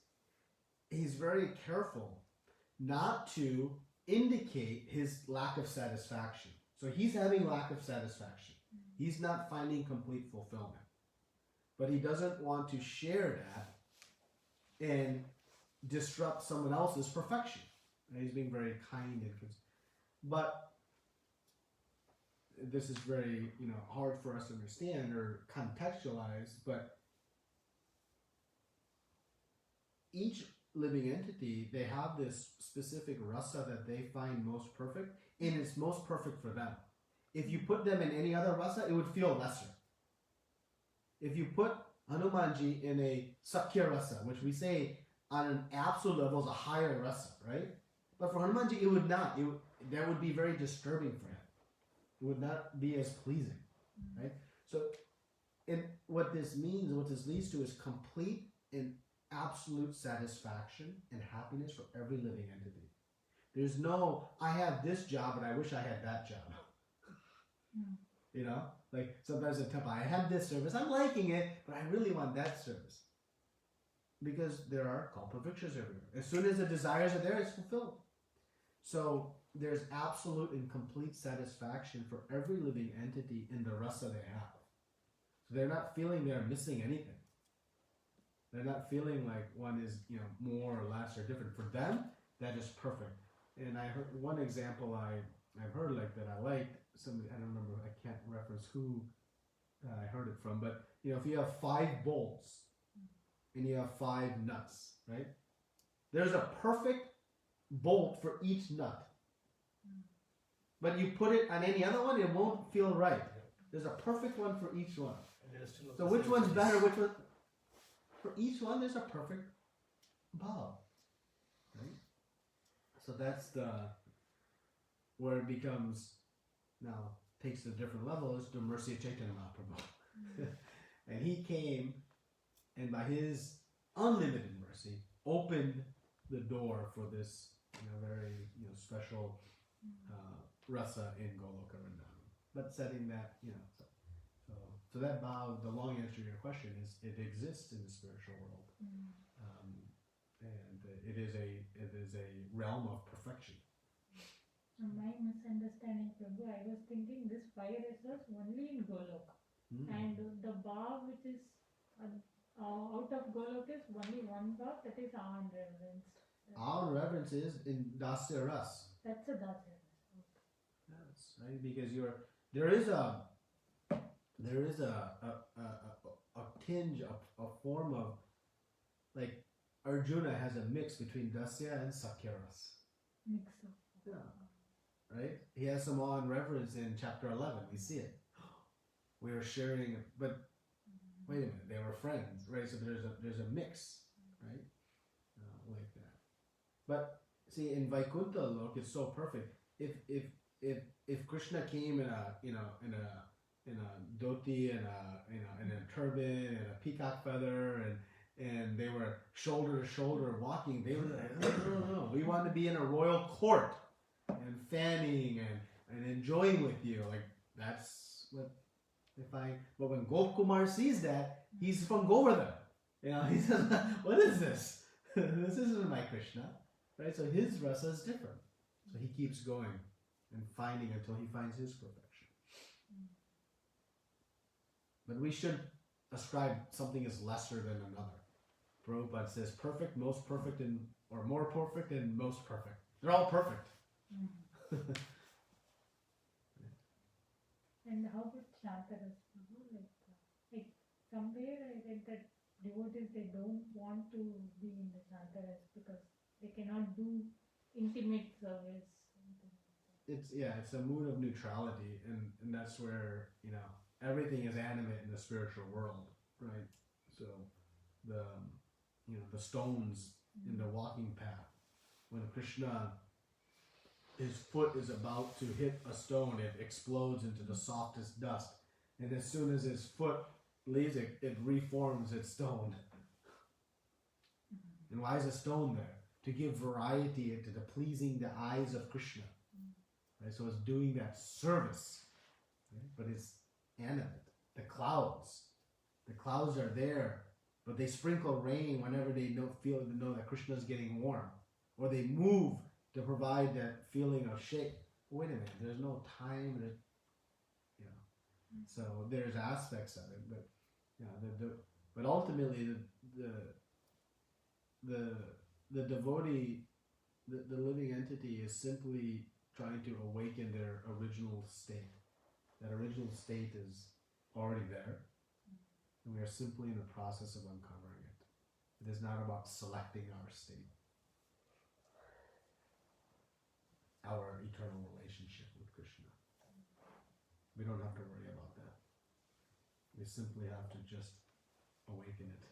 [SPEAKER 1] he's very careful not to indicate his lack of satisfaction. So he's having lack of satisfaction. He's not finding complete fulfillment. But he doesn't want to share that and disrupt someone else's perfection. And he's being very kind and but this is very hard for us to understand or contextualize, but each living entity, they have this specific rasa that they find most perfect, and it's most perfect for them. If you put them in any other rasa, it would feel lesser. If you put Hanumanji in a sakya rasa, which we say on an absolute level is a higher rasa, right? But for Hanumanji, it would not. That would be very disturbing for him. It would not be as pleasing, right? So, and what this means, what this leads to is complete and absolute satisfaction and happiness for every living entity. There's no, I have this job and I wish I had that job. Like sometimes in temple, I have this service, I'm liking it, but I really want that service. Because there are kalpavrikshas everywhere. As soon as the desires are there, it's fulfilled. So there's absolute and complete satisfaction for every living entity in the rasa they have. So they're not feeling they're missing anything. They're not feeling like one is more or less or different. For them, that is perfect. And I heard one example I've heard like that I liked. Somebody, I don't remember, I can't reference who I heard it from, but if you have 5 bolts and you have 5 nuts, right? There's a perfect bolt for each nut. But you put it on any other one, it won't feel right. There's a perfect one for each one. So which one's better? Which one? For each one, there's a perfect bhav, right? So that's where it becomes now takes a different level is the mercy of Chaitanya Mahaprabhu, and he came, and by his unlimited mercy, opened the door for this very special rasa in Goloka Vrindavan. But setting that so that bhav, the long answer to your question is it exists in the spiritual world, and it is a realm of perfection.
[SPEAKER 2] My misunderstanding, Prabhu, I was thinking this 5 rasas only in Golok, and the bhav which is out of Golok is only one bhav, that is our reverence.
[SPEAKER 1] Our reverence is in dasya ras.
[SPEAKER 2] That's a dasya ras.
[SPEAKER 1] That's right, because there is a tinge, a form of like Arjuna has a mix between Dasya and Sakyaras.
[SPEAKER 2] Mix of.
[SPEAKER 1] Yeah. Right? He has them all in reverence in chapter 11. We see it. We were sharing, but wait a minute, they were friends, right? So there's a mix, right? Like that. But see, in Vaikuntha look, it's so perfect. If Krishna came in a dhoti and a turban and a peacock feather and they were shoulder to shoulder walking, they were like, no, we want to be in a royal court and fanning and enjoying with you. Like that's what but when Gopkumar sees that, he's from Govardhan. He says, what is this? This isn't my Krishna. Right? So his rasa is different. So he keeps going and finding until he finds his perfection. But we should ascribe something as lesser than another. Prabhupada says perfect, most perfect, or more perfect and most perfect. They're all perfect.
[SPEAKER 2] And how about Shantaras? Like somewhere I read that devotees, they don't want to be in the Shantaras because they cannot do intimate service.
[SPEAKER 1] It's a mood of neutrality, and that's where everything is animate in the spiritual world, right? So the stones in the walking path, when Krishna, his foot is about to hit a stone, it explodes into the softest dust, and as soon as his foot leaves it, it reforms its stone. And why is a stone there? To give variety into the pleasing the eyes of Krishna. Right? So it's doing that service, right? But it's animate. The clouds are there, but they sprinkle rain whenever they know that Krishna is getting warm, or they move to provide that feeling of shake. Wait a minute, there's no time that So there's aspects of it, but but ultimately the devotee, the living entity, is simply trying to awaken their original state. That original state is already there, and we are simply in the process of uncovering it. It is not about selecting our state, our eternal relationship with Krishna. We don't have to worry about that. We simply have to just awaken it.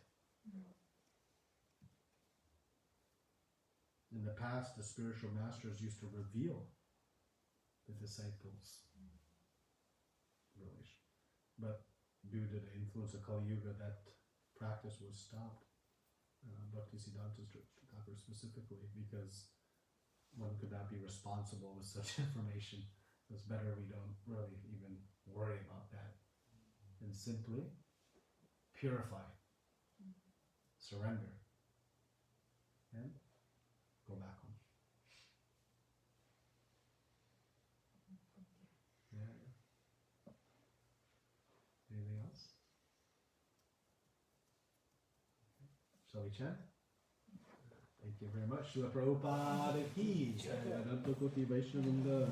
[SPEAKER 1] In the past, the spiritual masters used to reveal the disciples' relation. But due to the influence of Kali Yuga, that practice was stopped. Bhaktisiddhanta Thakur specifically, because one could not be responsible with such information. It's better we don't really even worry about that and simply purify, surrender, and go back home. Yeah. Anything else? Shall we chant? Thank you very much. Srila Prabhupada ki. Adanta Koti Vaishnavrinda.